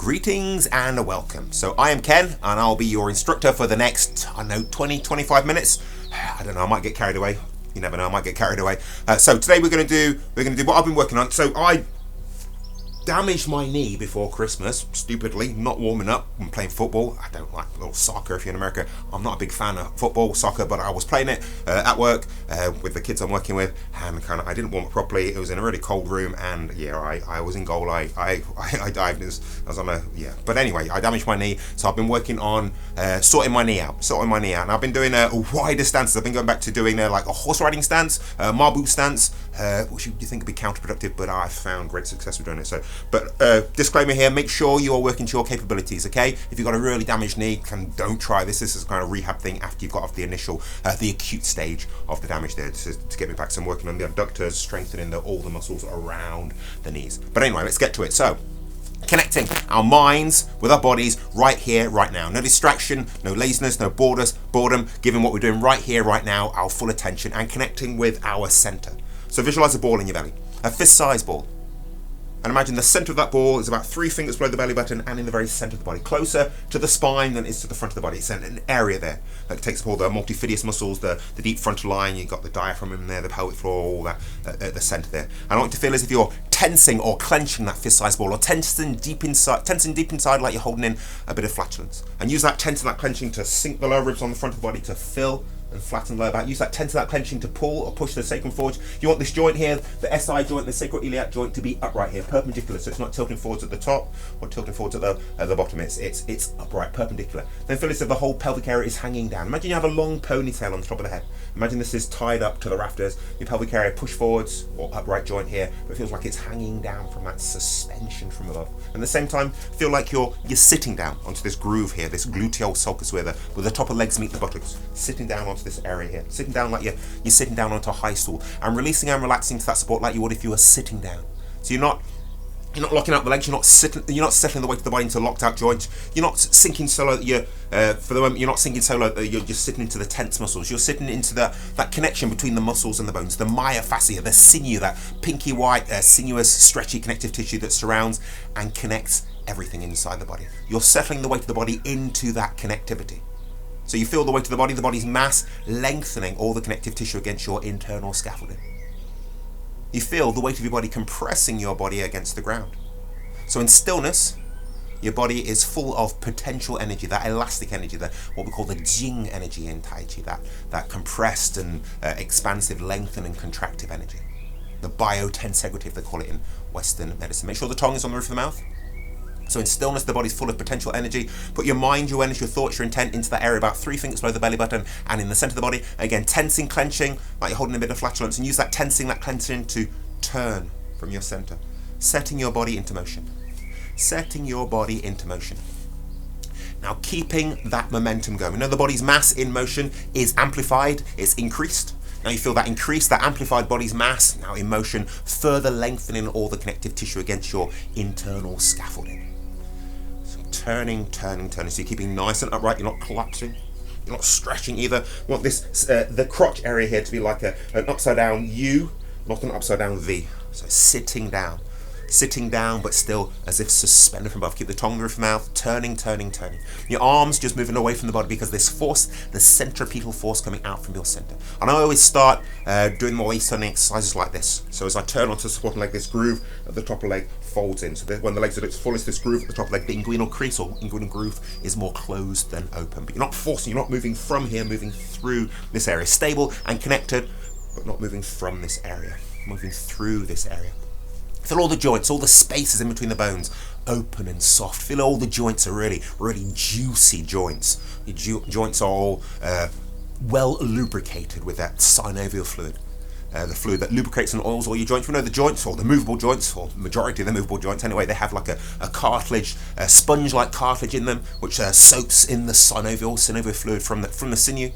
Greetings and welcome. So I am Ken and I'll be your instructor for the next, 20-25 minutes. I don't know, I might get carried away. You never know, I might get carried away. So today we're going to do what I've been working on. So I damaged my knee before Christmas, stupidly, not warming up when playing football. I don't like little soccer if you're in America. I'm not a big fan of football, soccer, but I was playing it at work with the kids I'm working with, and I didn't warm up properly. It was in a really cold room, and I was in goal. I dived. I was on a But anyway, I damaged my knee, so I've been working on sorting my knee out. And I've been doing wider stances. I've been going back to doing like a horse riding stance, marble stance, which you think would be counterproductive, but I've found great success with doing it. But disclaimer here, make sure you are working to your capabilities, okay? If you've got a really damaged knee, don't try this. This is a kind of rehab thing after you've got off the initial, the acute stage of the damage there to get me back. So I'm working on the abductors, strengthening all the muscles around the knees. But anyway, let's get to it. So, connecting our minds with our bodies right here, right now. No distraction, no laziness, no boredom, giving what we're doing right here, right now, our full attention, and connecting with our center. So visualize a ball in your belly, a fist-sized ball. And imagine the center of that ball is about 3 fingers below the belly button and in the very center of the body, closer to the spine than it is to the front of the body. It's an area there that takes up all the multifidus muscles, the deep frontal line. You've got the diaphragm in there, the pelvic floor, all that at the center there. And I want you to feel as if you're tensing or clenching that fist-sized ball, or tensing deep inside like you're holding in a bit of flatulence. And use that tensing, that clenching to sink the lower ribs on the front of the body to fill and flatten the lower back. Use that tension, that clenching to pull or push the sacrum forward. You want this joint here, the SI joint, the sacroiliac joint, to be upright here, perpendicular, so it's not tilting forwards at the top or tilting forwards at the bottom. It's upright, perpendicular. Then feel as if the whole pelvic area is hanging down. Imagine you have a long ponytail on the top of the head. Imagine this is tied up to the rafters. Your pelvic area push forwards or upright joint here, but it feels like it's hanging down from that suspension from above. And at the same time, feel like you're sitting down onto this groove here, this gluteal sulcus where the top of the legs meet the buttocks, sitting down onto this area here, sitting down like you're sitting down onto a high stool, and releasing and relaxing to that support like you would if you were sitting down. So you're not locking out the legs, you're not settling the weight of the body into locked out joints. You're not sinking so low that for the moment you're not sinking so low that you're just sitting into the tense muscles. You're sitting into that connection between the muscles and the bones, the myofascia, the sinew, that pinky white sinuous stretchy connective tissue that surrounds and connects everything inside the body. You're settling the weight of the body into that connectivity. So you feel the weight of the body's mass lengthening all the connective tissue against your internal scaffolding. You feel the weight of your body compressing your body against the ground. So in stillness, your body is full of potential energy, that elastic energy, what we call the Jing energy in Tai Chi, that compressed and expansive, lengthened and contractive energy. The biotensegrative, they call it in Western medicine. Make sure the tongue is on the roof of the mouth. So in stillness, the body's full of potential energy. Put your mind, your energy, your thoughts, your intent into that area about 3 fingers below the belly button and in the center of the body. Again, tensing, clenching, like you're holding a bit of flatulence, and use that tensing, that clenching to turn from your center, setting your body into motion. Setting your body into motion. Now keeping that momentum going. Now the body's mass in motion is amplified, it's increased. Now you feel that increased, that amplified body's mass, now in motion, further lengthening all the connective tissue against your internal scaffolding. So turning. So you're keeping nice and upright, you're not collapsing, you're not stretching either. You want this, the crotch area here to be like an upside down U, not an upside down V. So sitting down, but still as if suspended from above. Keep the tongue on the roof of the mouth, turning. Your arms just moving away from the body because this force, the centripetal force coming out from your center. And I always start doing my waist turning exercises like this. So as I turn onto the supporting leg, this groove at the top of the leg folds in. So when the legs are at its fullest, this groove at the top of the leg, the inguinal crease or inguinal groove is more closed than open. But you're not forcing, you're not moving from here, moving through this area. Stable and connected, but not moving from this area, moving through this area. Feel all the joints, all the spaces in between the bones, open and soft. Feel all the joints are really, really juicy joints. Your joints are all well lubricated with that synovial fluid. The fluid that lubricates and oils all your joints. We know the joints, or the movable joints, or majority of the movable joints anyway, they have like a cartilage, a sponge-like cartilage in them, which soaks in the synovial fluid from the sinew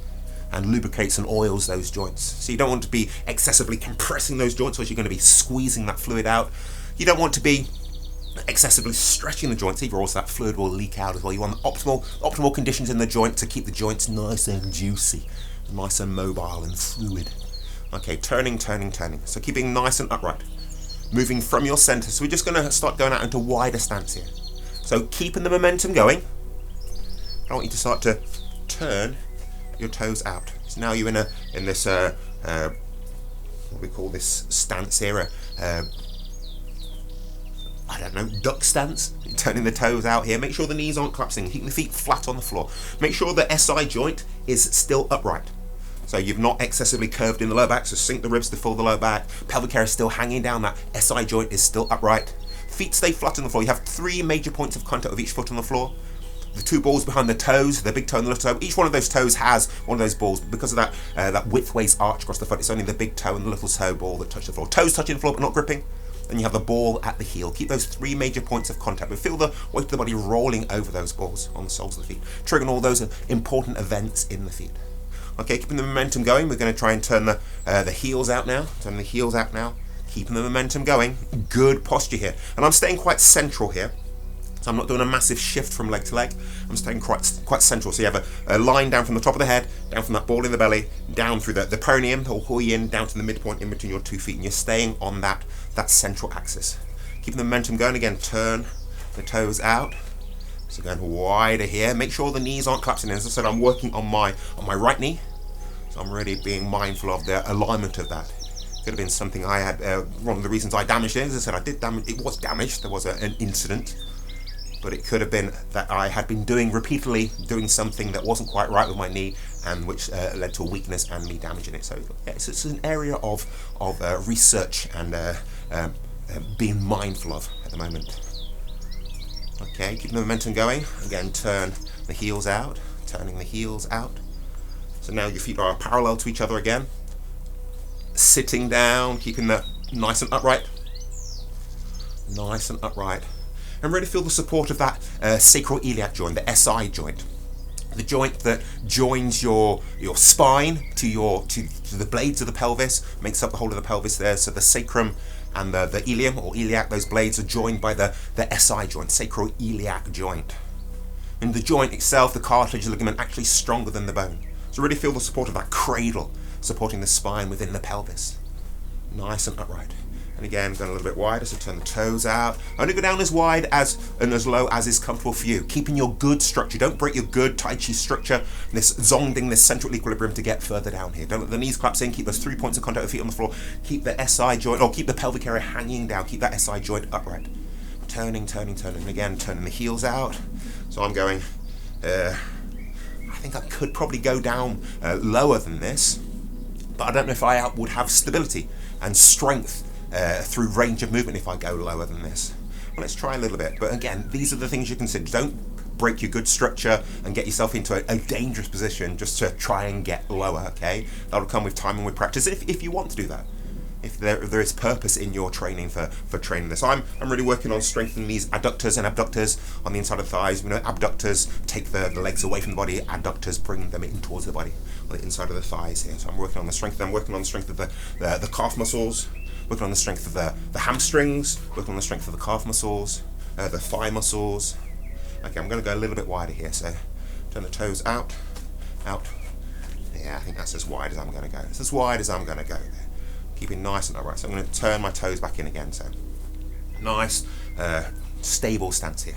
and lubricates and oils those joints. So you don't want to be excessively compressing those joints, or you're going to be squeezing that fluid out. You don't want to be excessively stretching the joints either, or else that fluid will leak out as well. You want optimal conditions in the joint to keep the joints nice and juicy, nice and mobile and fluid. Okay, turning. So keeping nice and upright. Moving from your center. So we're just going to start going out into wider stance here. So keeping the momentum going, I want you to start to turn your toes out. So now you're in this what we call this stance here, I don't know, duck stance. You're turning the toes out here. Make sure the knees aren't collapsing. Keep the feet flat on the floor. Make sure the SI joint is still upright. So you've not excessively curved in the lower back, so sink the ribs to fill the lower back. Pelvic area is still hanging down, that SI joint is still upright. Feet stay flat on the floor. You have 3 major points of contact with each foot on the floor. The 2 balls behind the toes, the big toe and the little toe. Each one of those toes has one of those balls. Because of that that widthways arch across the foot, it's only the big toe and the little toe ball that touch the floor. Toes touching the floor but not gripping. And you have the ball at the heel. Keep those 3 major points of contact, but feel the weight of the body rolling over those balls on the soles of the feet, triggering all those important events in the feet. Okay, keeping the momentum going, we're going to try and turn the heels out now. Turn the heels out now. Keeping the momentum going. Good posture here. And I'm staying quite central here. So I'm not doing a massive shift from leg to leg. I'm staying quite central. So you have a line down from the top of the head, down from that ball in the belly, down through the perineum, or yin, down to the midpoint in between your 2 feet. And you're staying on that central axis. Keeping the momentum going again, turn the toes out. So going wider here. Make sure the knees aren't collapsing. As I said, I'm working on my right knee. So I'm really being mindful of the alignment of that. Could have been something I had, one of the reasons I damaged it. As I said, I did damage, it was damaged. There was an incident. But it could have been that I had been repeatedly doing something that wasn't quite right with my knee, and which led to a weakness and me damaging it. So yeah, it's an area of research and being mindful of at the moment. Okay, keeping the momentum going. Again, turn the heels out, turning the heels out. So now your feet are parallel to each other again. Sitting down, keeping that nice and upright. Nice and upright. And really feel the support of that sacroiliac joint, the SI joint. The joint that joins your spine to the blades of the pelvis, makes up the whole of the pelvis there. So the sacrum and the ilium or iliac, those blades are joined by the SI joint, sacroiliac joint. And the joint itself, the cartilage ligament, actually stronger than the bone. So really feel the support of that cradle supporting the spine within the pelvis. Nice and upright. And again, going a little bit wider, so turn the toes out. Only go down as wide and as low as is comfortable for you. Keeping your good structure. Don't break your good Tai Chi structure. This zongding, this central equilibrium to get further down here. Don't let the knees collapse in. Keep those 3 points of contact with feet on the floor. Keep the SI joint, or keep the pelvic area hanging down. Keep that SI joint upright. Turning, turning, turning. And again, turning the heels out. So I'm going, I think I could probably go down lower than this. But I don't know if I would have stability and strength through range of movement if I go lower than this. Well, let's try a little bit. But again, these are the things you consider. Don't break your good structure and get yourself into a dangerous position just to try and get lower, okay? That'll come with time and with practice if you want to do that. If there is purpose in your training for training this. I'm really working on strengthening these adductors and abductors on the inside of the thighs. You know, abductors take the legs away from the body, adductors bring them in towards the body on the inside of the thighs here. So I'm working on the strength. I'm working on the strength of the calf muscles, working on the strength of the hamstrings, working on the strength of the calf muscles, the thigh muscles. Okay, I'm going to go a little bit wider here. So turn the toes out. Yeah, I think that's as wide as I'm going to go. It's as wide as I'm going to go there. Keeping nice and upright. So I'm going to turn my toes back in again. So nice, stable stance here.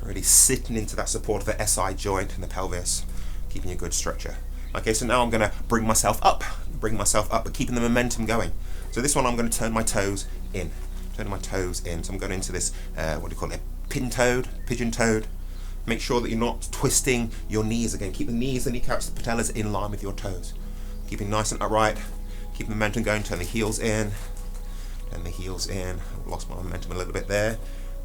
Really sitting into that support of the SI joint and the pelvis, keeping a good structure. Okay, so now I'm going to bring myself up, but keeping the momentum going. So this one I'm going to turn my toes in. Turning my toes in. So I'm going into this, what do you call it, pigeon toed. Make sure that you're not twisting your knees again. Keep the knees, the kneecaps, the patellas in line with your toes. Keeping nice and upright. Keep momentum going, turn the heels in, and the heels in. I've lost my momentum a little bit there.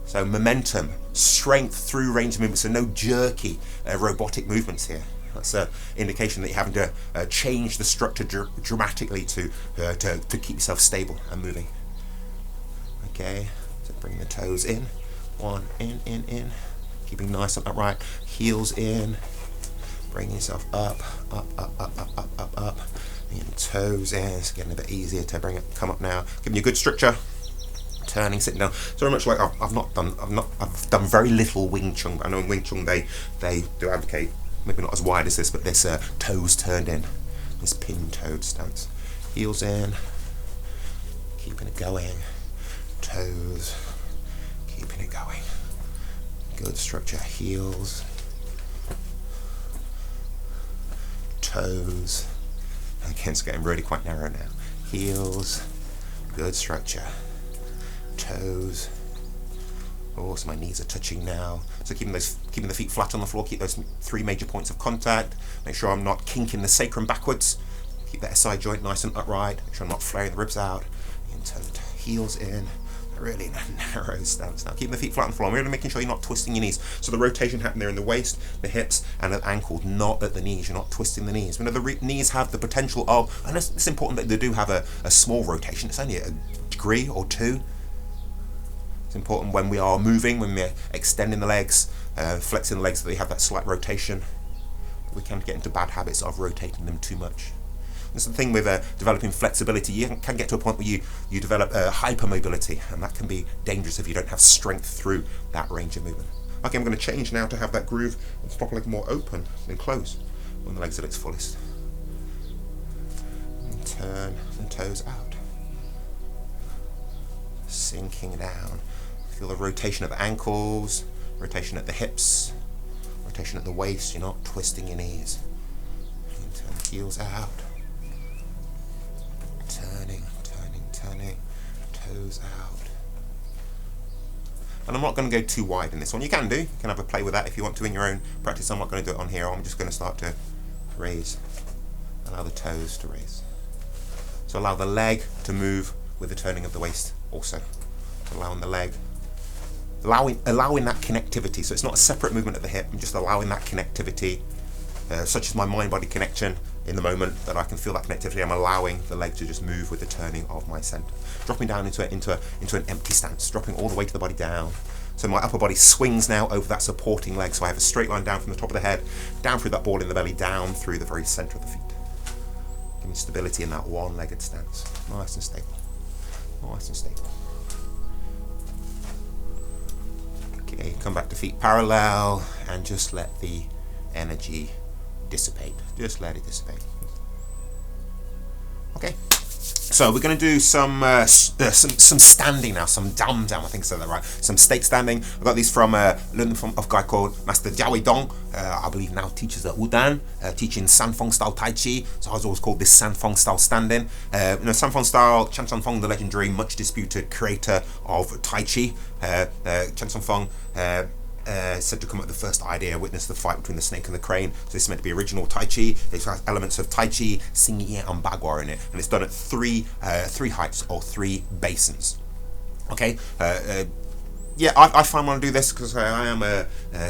So momentum, strength through range of movement, so no jerky, robotic movements here. That's an indication that you're having to change the structure dramatically to keep yourself stable and moving. Okay, so bring the toes in. One, in. Keeping nice and upright. Heels in. Bring yourself up. And toes in. It's getting a bit easier to come up now. Giving you a good structure. Turning, sitting down. So very much like I've done very little Wing Chun. I know in Wing Chun they do advocate, maybe not as wide as this, but this toes turned in. This pin-toed stance. Heels in. Keeping it going. Toes. Keeping it going. Good structure. Heels, toes. Again, it's getting really quite narrow now. Heels, good structure. Toes. Oh, so my knees are touching now. So keeping the feet flat on the floor, keep those 3 major points of contact. Make sure I'm not kinking the sacrum backwards. Keep that SI joint nice and upright. Make sure I'm not flaring the ribs out. Into the heels in. Really narrow stance now. Keeping the feet flat on the floor. I'm really making sure you're not twisting your knees. So the rotation happening there in the waist, the hips, and the ankles, not at the knees. You're not twisting the knees. The knees have the potential of, and it's important that they do have a small rotation. It's only a degree or 2. It's important when we are moving, when we're extending the legs, flexing the legs, that they have that slight rotation. We can get into bad habits of rotating them too much. That's the thing with developing flexibility. You can get to a point where you develop hypermobility, and that can be dangerous if you don't have strength through that range of movement. Okay, I'm going to change now to have that groove and the top leg more open than closed when the legs are at its fullest. And turn the toes out. Sinking down. Feel the rotation at the ankles, rotation at the hips, rotation at the waist. You're not twisting your knees. And turn the heels out. Turning, turning, turning. Toes out. And I'm not going to go too wide in this one. You can do. You can have a play with that if you want to in your own practice. I'm not going to do it on here. I'm just going to start to raise. Allow the toes to raise. So allow the leg to move with the turning of the waist also. So allowing the leg, allowing that connectivity. So it's not a separate movement at the hip. I'm just allowing that connectivity, such as my mind-body connection in the moment, that I can feel that connectivity. I'm allowing the leg to just move with the turning of my center. Dropping down into an empty stance, dropping all the way to the body down. So my upper body swings now over that supporting leg. So I have a straight line down from the top of the head, down through that ball in the belly, down through the very center of the feet. Giving stability in that one-legged stance. Nice and stable. Nice and stable. Okay, come back to feet parallel and just let the energy dissipate. Just let it dissipate. Okay. So we're going to do some standing now, some dam, I think I said that right, some state standing. I got these from learning from a guy called Master Jiao Dong. I believe now teaches at Wudan, teaching Sanfeng style Tai Chi. So I was always called this Sanfeng style standing. Sanfeng style, Chan Sanfeng, the legendary, much disputed creator of Tai Chi. Chan Sanfeng said to come up with the first idea, witness the fight between the snake and the crane. So this is meant to be original Tai Chi. It has elements of Tai Chi, Xingye and Bagua in it, and it's done at three heights or 3 basins. Okay. Yeah, I find when I do this, because I am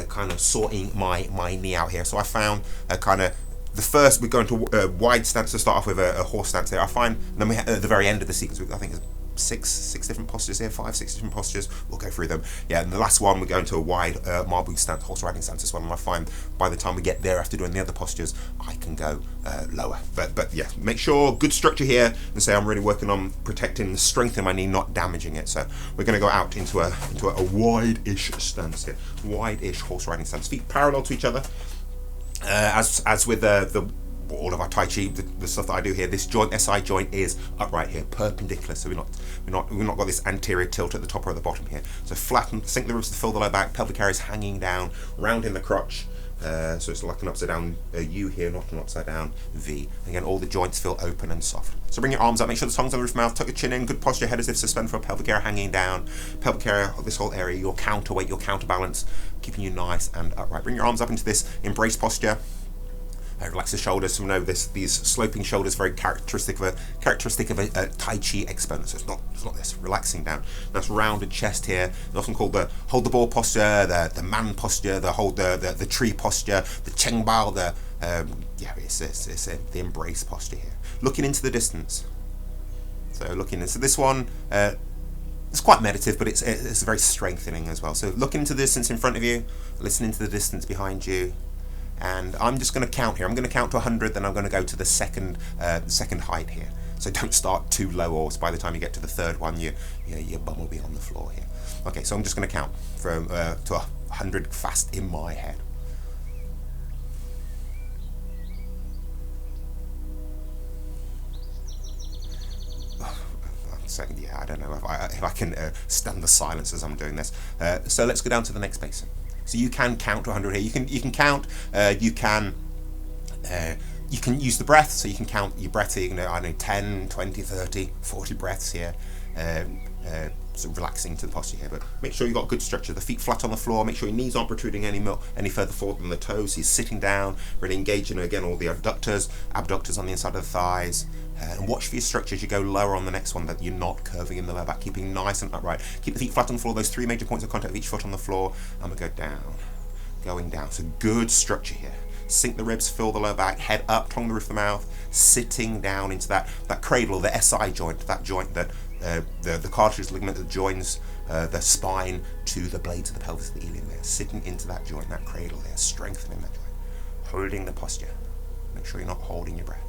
kind of sorting my knee out here. So I found kind of the first, we go into a wide stance to start off with, a horse stance here. I find, and then we at the very end of the sequence, I think it's six different postures here, 5-6 different postures. We'll go through them. Yeah, and the last one we go into a wide marble stance, horse riding stance as well. And I find by the time we get there, after doing the other postures, I can go lower. But yeah, make sure good structure here, and say I'm really working on protecting and strengthening my knee, not damaging it. So we're going to go out into a wide-ish stance here, wide-ish horse riding stance, feet parallel to each other. As with all of our Tai Chi, the stuff that I do here, this joint, SI joint, is upright here, perpendicular. So we've not got this anterior tilt at the top or at the bottom here. So flatten, sink the ribs to fill the low back, pelvic area is hanging down, round in the crotch. So it's like an upside down U here, not an upside down V. Again, all the joints feel open and soft. So bring your arms up, make sure the tongue's on the roof of the mouth, tuck your chin in, good posture, head as if suspended for a pelvic area hanging down. Pelvic area, this whole area, your counterweight, your counterbalance, keeping you nice and upright. Bring your arms up into this embrace posture. Relax the shoulders. So we know these sloping shoulders very characteristic of a Tai Chi expert. So it's not this relaxing down. That's rounded chest here. It's often called the hold the ball posture, the man posture, the hold the tree posture, the Cheng Bao, it's the embrace posture here. Looking into the distance. So looking into this one. It's quite meditative, but it's very strengthening as well. So look into the distance in front of you, listening to the distance behind you. And I'm just going to count here. I'm going to count to 100, then I'm going to go to the second height here. So don't start too low, or by the time you get to the third one, your bum will be on the floor here. Okay, so I'm just going to count from to 100 fast in my head. Second, yeah, I don't know if I can stand the silence as I'm doing this. So let's go down to the next basin. So you can count to 100 here. You can count. You can use the breath, so you can count your breath. So you can do, I don't know, 10, 20, 30, 40 breaths here. Sort of relaxing to the posture here, but make sure you've got good structure. The feet flat on the floor. Make sure your knees aren't protruding any further forward than the toes. So you're sitting down, really engaging again all the abductors on the inside of the thighs. And watch for your structure as you go lower on the next one, that you're not curving in the lower back, keeping nice and upright. Keep the feet flat on the floor, those 3 major points of contact with each foot on the floor. And we go down, going down. So good structure here. Sink the ribs, fill the lower back, head up, tongue the roof of the mouth, sitting down into that cradle, the SI joint, that joint that the cartilage ligament that joins the spine to the blades of the pelvis, the ilium there. Sitting into that joint, that cradle there, strengthening that joint, holding the posture. Make sure you're not holding your breath.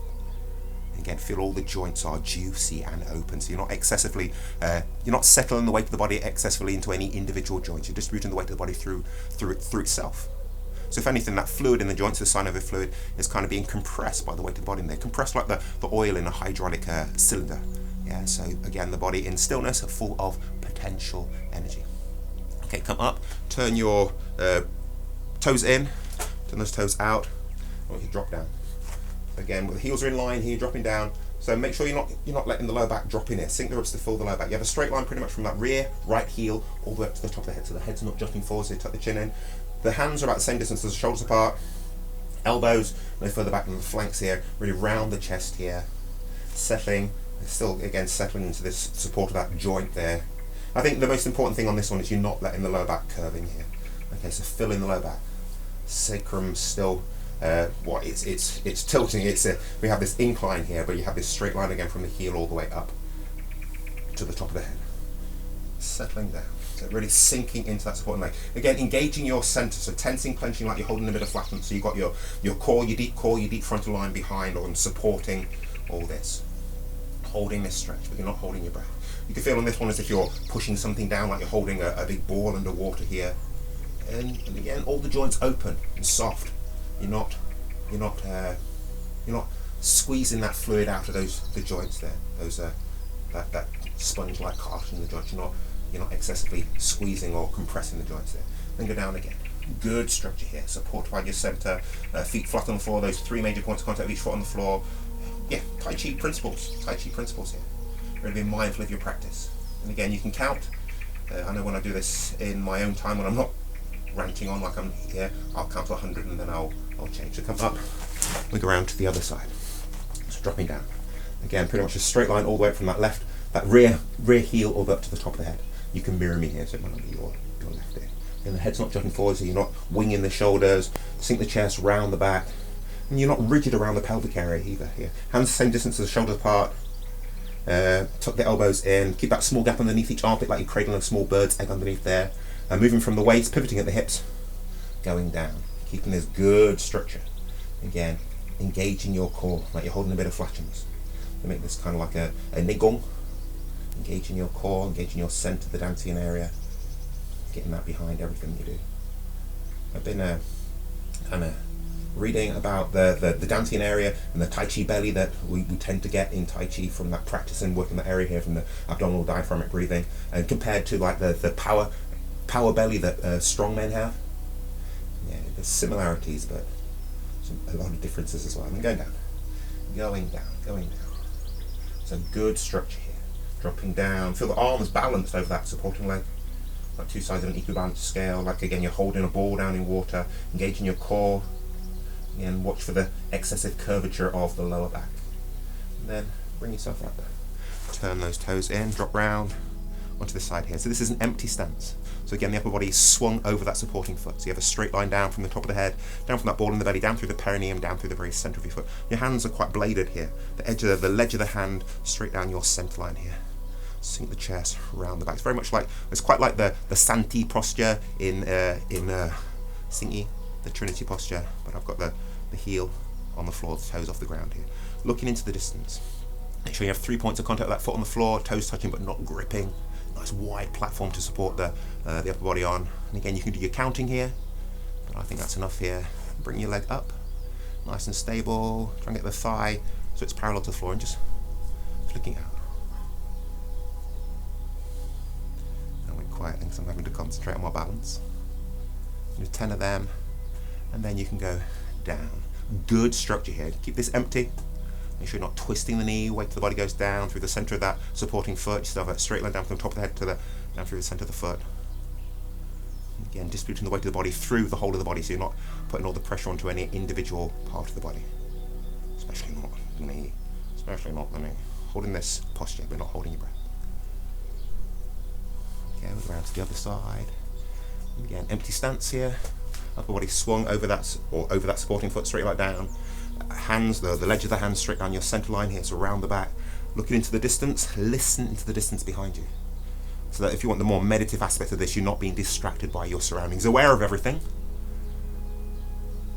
Again, feel all the joints are juicy and open, so you're not excessively, you're not settling the weight of the body excessively into any individual joints. You're distributing the weight of the body through itself. So if anything, that fluid in the joints, the synovial fluid, is kind of being compressed by the weight of the body, and they're compressed like the oil in a hydraulic cylinder. Yeah. So again, the body in stillness, full of potential energy. Okay, come up, turn your toes in, turn those toes out. I want you to drop down. Again, with the heels are in line here, you're dropping down. So make sure you're not letting the lower back drop in here. Sink the ribs to fill the lower back. You have a straight line pretty much from that rear right heel all the way up to the top of the head. So the head's not jutting forward, so you tuck the chin in. The hands are about the same distance as the shoulders apart. Elbows no further back than the flanks here. Really round the chest here. Settling, still again settling into this support of that joint there. I think the most important thing on this one is you're not letting the lower back curving here. Okay, so fill in the lower back. Sacrum still. It's tilting. We have this incline here, but you have this straight line again from the heel all the way up to the top of the head. Settling down, so really sinking into that supporting leg. Again, engaging your center, so tensing, clenching like you're holding a bit of flatness. So you've got your core, your deep frontal line behind, or supporting all this. Holding this stretch, but you're not holding your breath. You can feel on this one as if you're pushing something down, like you're holding a big ball underwater here. And again, all the joints open and soft. You're not squeezing that fluid out of the joints there. Those that sponge-like cartilage in the joints. You're not excessively squeezing or compressing the joints there. Then go down again. Good structure here. Supported by your center. Feet flat on the floor. Those 3 major points of contact with each foot on the floor. Yeah, Tai Chi principles here. Really be mindful of your practice. And again, you can count. I know when I do this in my own time, when I'm not ranting on like I'm here, I'll count to 100 and then I'll change. So come up, we go around to the other side. So dropping down. Again, pretty much a straight line all the way up from that rear heel all the way up to the top of the head. You can mirror me here, so it might not be your left ear. And the head's not jutting forward, so you're not winging the shoulders. Sink the chest round the back. And you're not rigid around the pelvic area either here. Hands the same distance as the shoulders apart. Tuck the elbows in. Keep that small gap underneath each armpit like you're cradling a small bird's egg underneath there. Moving from the waist, pivoting at the hips. Going down. Keeping this good structure. Again, engaging your core like you're holding a bit of flatulence. To make this kind of like a nigong. Engaging your core, engaging your center, the dantian area. Getting that behind everything you do. I've been kind of reading about the dantian area and the Tai Chi belly that we tend to get in Tai Chi from that practice and working that area here from the abdominal diaphragmatic breathing, and compared to like the power belly that strong men have. Yeah, there's similarities, but a lot of differences as well. And going down. So good structure here. Dropping down. Feel the arms balanced over that supporting leg. Like 2 sides of an equibalanced scale. Like again, you're holding a ball down in water. Engaging your core. Again, watch for the excessive curvature of the lower back. And then bring yourself up. Turn those toes in. Drop round onto this side here. So this is an empty stance. So again, the upper body is swung over that supporting foot. So you have a straight line down from the top of the head, down from that ball in the belly, down through the perineum, down through the very center of your foot. Your hands are quite bladed here. The ledge of the hand straight down your center line here. Sink the chest round the back. It's very much like, it's quite like the Santi posture in Singi, the Trinity posture, but I've got the heel on the floor, the toes off the ground here. Looking into the distance. Make sure you have 3 points of contact with that foot on the floor, toes touching but not gripping. Nice wide platform to support the upper body on. And again, you can do your counting here, but I think that's enough here. Bring your leg up, nice and stable. Try and get the thigh so it's parallel to the floor and just flicking out. And we're quiet because I'm having to concentrate on my balance. Do 10 of them, and then you can go down. Good structure here. Keep this empty. Make sure you're not twisting the knee. Wait till the body goes down through the center of that supporting foot. You still have a straight line down from the top of the head to down through the center of the foot. Again, distributing the weight of the body through the whole of the body, so you're not putting all the pressure onto any individual part of the body. Especially not the knee. Especially not the knee. Holding this posture, but not holding your breath. Okay, we'll go around to the other side. Again, empty stance here. Upper body swung over that supporting foot, straight like down. Hands, the ledge of the hands straight down your center line here, so around the back. Looking into the distance, listen into the distance behind you. So that if you want the more meditative aspect of this, you're not being distracted by your surroundings. Aware of everything.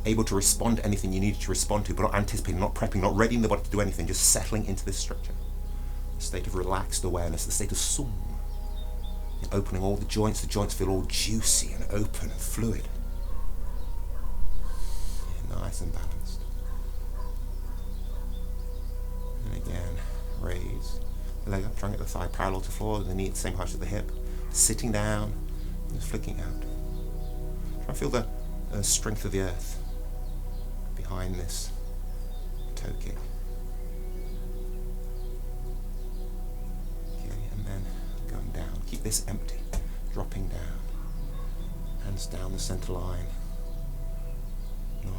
Able to respond to anything you need to respond to, but not anticipating, not prepping, not readying the body to do anything, just settling into this structure. A state of relaxed awareness, the state of sum. You're opening all the joints feel all juicy and open and fluid. Yeah, nice and balanced. And again, raise the leg up, try and get the thigh parallel to the floor, the knee at the same height as the hip. Sitting down, just flicking out. Try and feel the strength of the earth behind this toe kick. Okay, and then going down. Keep this empty, dropping down. Hands down the center line.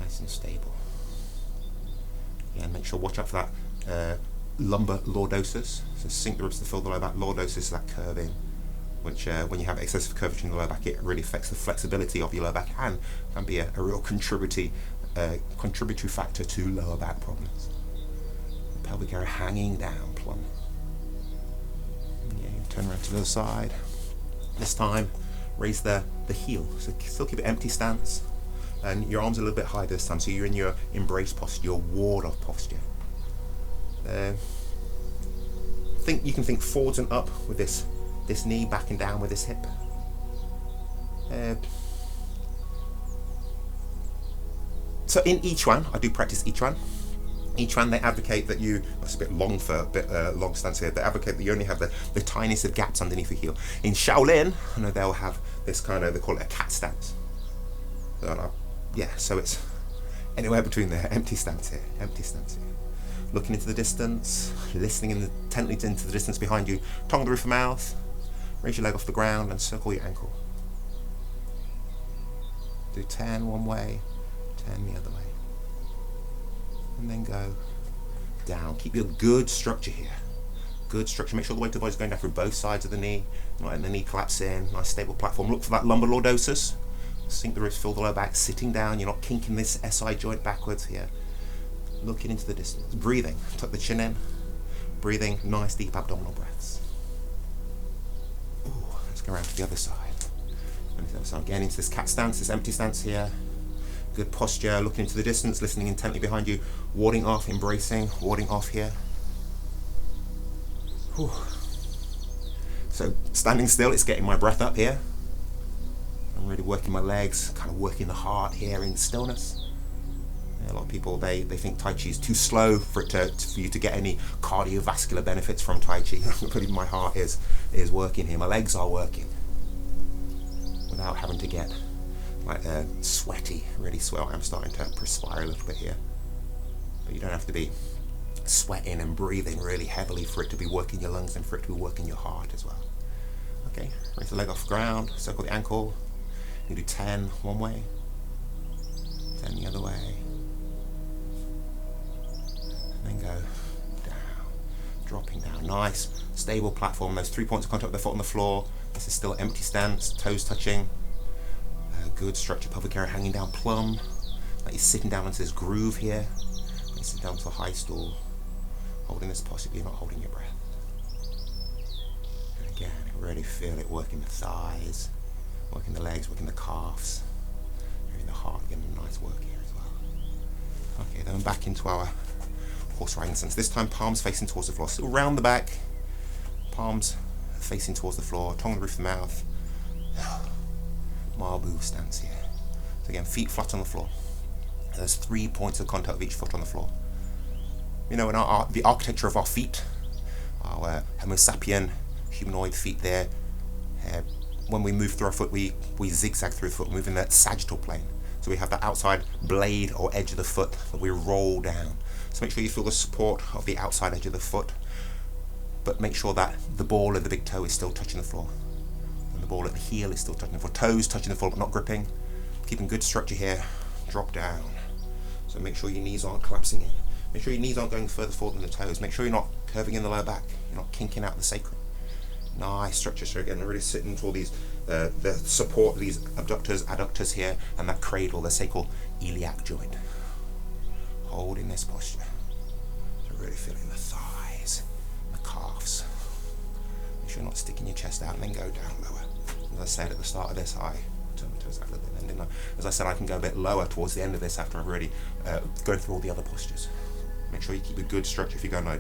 Nice and stable. Again, make sure, watch out for that lumbar lordosis. So sink the ribs to fill the lower back. Lordosis is that curve in, which when you have excessive curvature in the lower back, it really affects the flexibility of your lower back and can be a real contributory factor to lower back problems. Pelvic area hanging down, plumb. Yeah, turn around to the other side. This time, raise the heel. So still keep it empty stance. And your arms are a little bit higher this time, so you're in your embrace posture, your ward-off posture. You can think forwards and up with this knee, back and down with this hip. So in each one, I do practice each one. Each one they advocate that you, that's a bit long for a bit long stance here, they advocate that you only have the tiniest of gaps underneath the heel. In Shaolin, I know they'll have this kind of, they call it a cat stance. So it's anywhere between there, empty stance here. Looking into the distance, listening intently into the distance behind you. Tongue on the roof of the mouth, raise your leg off the ground and circle your ankle. Do 10 one way, 10 the other way. And then go down. Keep your good structure here. Good structure. Make sure the weight of the body's going down through both sides of the knee. Not letting the knee collapse in. Nice stable platform. Look for that lumbar lordosis. Sink the ribs, fill the lower back. Sitting down. You're not kinking this SI joint backwards here. Looking into the distance. Breathing. Tuck the chin in. Breathing. Nice deep abdominal breaths. Ooh, let's go around to the other side. So again, into this cat stance, this empty stance here. Good posture, looking into the distance, listening intently behind you, warding off, embracing, warding off here. Whew. So standing still, it's getting my breath up here. I'm really working my legs, kind of working the heart here in stillness. A lot of people, they think Tai Chi is too slow for you to get any cardiovascular benefits from Tai Chi. But even my heart is working here, my legs are working. Without having to get like sweaty, really sweat. I'm starting to perspire a little bit here. But you don't have to be sweating and breathing really heavily for it to be working your lungs and for it to be working your heart as well. Okay, raise the leg off the ground, circle the ankle. You do 10 one way, 10 the other way. And then go down, dropping down. Nice, stable platform. Those 3 points of contact with the foot on the floor. This is still empty stance, toes touching. Good structure, pelvic area hanging down plumb. Like you're sitting down into this groove here. You sit down to a high stool, holding this posture, you're not holding your breath. And again, really feel it working the thighs, working the legs, working the calves, in the heart, getting a nice work here as well. Okay, then back into our horse riding stance. This time palms facing towards the floor. Still round the back, palms facing towards the floor, tongue on the roof of the mouth. Marbu stance here. So again, feet flat on the floor. And there's 3 points of contact with each foot on the floor. You know, in the architecture of our feet, our Homo sapien humanoid feet there, when we move through our foot, we zigzag through the foot, moving that sagittal plane. So we have the outside blade or edge of the foot that we roll down. So make sure you feel the support of the outside edge of the foot, but make sure that the ball of the big toe is still touching the floor. And the ball at the heel is still touching the floor. Toes touching the floor, but not gripping. Keeping good structure here. Drop down. So make sure your knees aren't collapsing in. Make sure your knees aren't going further forward than the toes. Make sure you're not curving in the lower back. You're not kinking out the sacrum. Nice structure. So again, really sitting to all these, the support of these abductors, adductors here, and that cradle, the sacral iliac joint. Holding this posture. So really feeling the thighs, the calves. Make sure you're not sticking your chest out and then go down lower. As I said at the start of this, I turn my toes out a little bit, and then as I said, I can go a bit lower towards the end of this after I've already gone through all the other postures. Make sure you keep a good structure if you go low.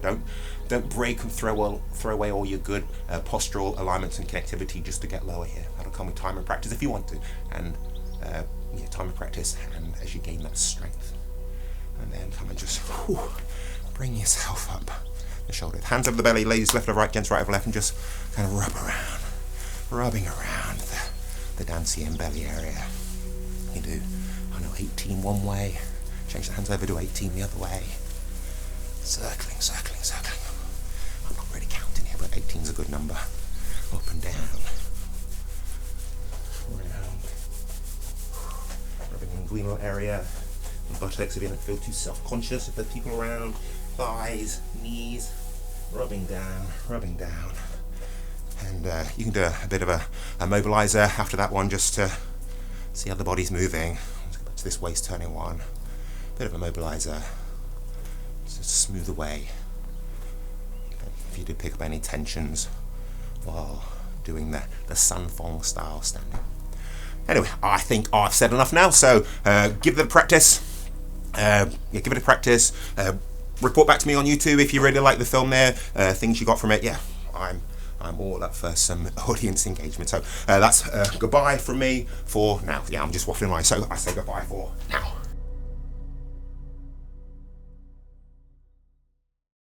Don't break and throw away all your good postural alignments and connectivity just to get lower here. That'll come with time and practice if you want to, and time and practice, and as you gain that strength. And then come and just bring yourself up the shoulder. Hands over the belly, ladies left over right, gents right over left, and just kind of rubbing around the dancing belly area. You do, 18 one way, change the hands over to 18 the other way. Circling. I'm not really counting here, but 18's a good number. Up and down. Around. Rubbing the inguinal area. The buttocks if you don't feel too self-conscious if there's people around. Thighs, knees. Rubbing down. And you can do a bit of a mobilizer after that one just to see how the body's moving. Let's go back to this waist turning one. Bit of a mobilizer. Just smooth away. If you do pick up any tensions while doing the Sanfeng style standing. Anyway, I think I've said enough now, so give it a practice. Give it a practice. Report back to me on YouTube if you really like the film there, things you got from it. Yeah, I'm all up for some audience engagement. So that's goodbye from me for now. Yeah, I'm just waffling away, so I say goodbye for now.